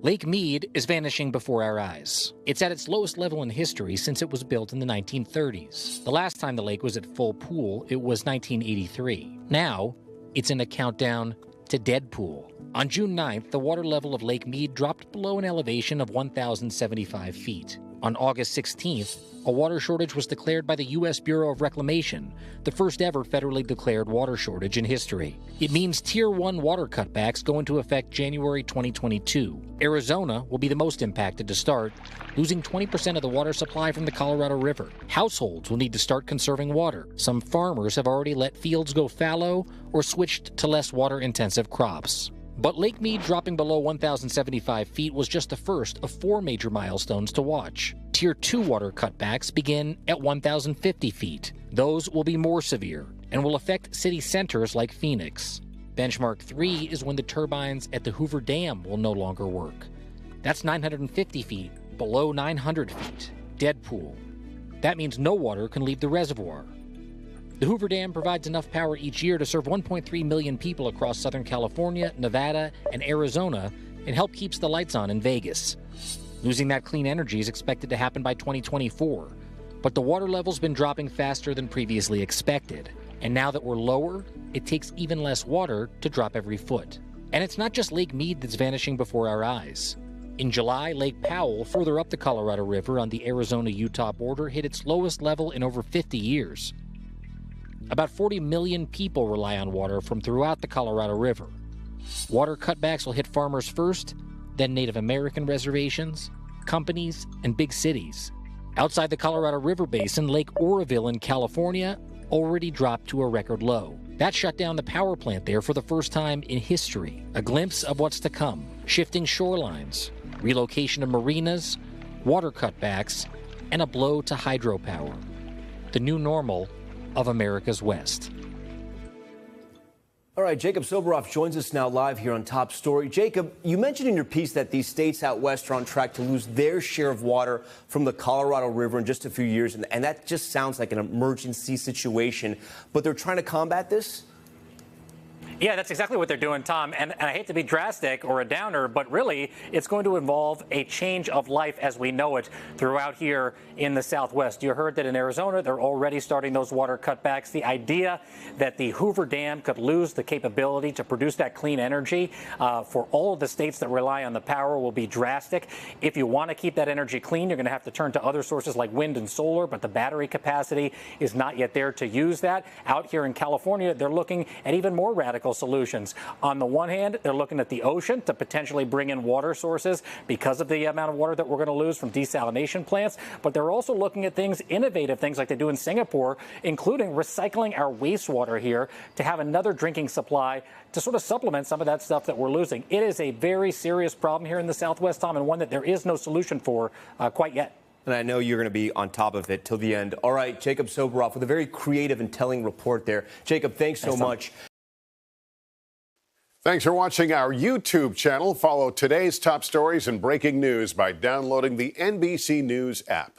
Lake Mead is vanishing before our eyes. It's at its lowest level in history since it was built in the 1930s. The last time the lake was at full pool, it was 1983. Now, it's in a countdown to dead pool. On June 9th, the water level of Lake Mead dropped below an elevation of 1,075 feet. On August 16th, a water shortage was declared by the U.S. Bureau of Reclamation, the first ever federally declared water shortage in history. It means Tier 1 water cutbacks go into effect January 2022. Arizona will be the most impacted to start, losing 20% of the water supply from the Colorado River. Households will need to start conserving water. Some farmers have already let fields go fallow or switched to less water-intensive crops. But Lake Mead dropping below 1,075 feet was just the first of 4 major milestones to watch. Tier 2 water cutbacks begin at 1,050 feet. Those will be more severe and will affect city centers like Phoenix. Benchmark 3 is when the turbines at the Hoover Dam will no longer work. That's 950 feet below 900 feet. Dead pool. That means no water can leave the reservoir. The Hoover Dam provides enough power each year to serve 1.3 million people across Southern California, Nevada, and Arizona, and help keeps the lights on in Vegas. Losing that clean energy is expected to happen by 2024, but the water level's been dropping faster than previously expected. And now that we're lower, it takes even less water to drop every foot. And it's not just Lake Mead that's vanishing before our eyes. In July, Lake Powell, further up the Colorado River on the Arizona-Utah border, hit its lowest level in over 50 years. About 40 million people rely on water from throughout the Colorado River. Water cutbacks will hit farmers first, then Native American reservations, companies, and big cities. Outside the Colorado River Basin, Lake OROVILLE in California already dropped to a record low. That shut down the power plant there for the first time in history. A glimpse of what's to come: shifting shorelines, relocation of marinas, water cutbacks, and a blow to hydropower. The new normal of America's West. All right, Jacob Soboroff joins us now live here on Top Story. Jacob, you mentioned in your piece that these states out west are on track to lose their share of water from the Colorado River in just a few years, and that just sounds like an emergency situation. But they're trying to combat this? Yeah, that's exactly what they're doing, Tom. And I hate to be drastic or a downer, but really it's going to involve a change of life as we know it throughout here in the Southwest. You heard that in Arizona, they're already starting those water cutbacks. The idea that the Hoover Dam could lose the capability to produce that clean energy for all of the states that rely on the power will be drastic. If you want to keep that energy clean, you're going to have to turn to other sources like wind and solar, but the battery capacity is not yet there to use that. Out here in California, they're looking at even more radical solutions. On the one hand, they're looking at the ocean to potentially bring in water sources because of the amount of water that we're going to lose from desalination plants, but they're also looking at things, innovative things like they do in Singapore, including recycling our wastewater here to have another drinking supply to sort of supplement some of that stuff that we're losing. It is a very serious problem here in the Southwest, Tom, and one that there is no solution for quite yet. And I know you're going to be on top of it till the end. All right, Jacob Soboroff with a very creative and telling report there. Jacob, thanks so much. Thanks for watching our YouTube channel. Follow today's top stories and breaking news by downloading the NBC News app.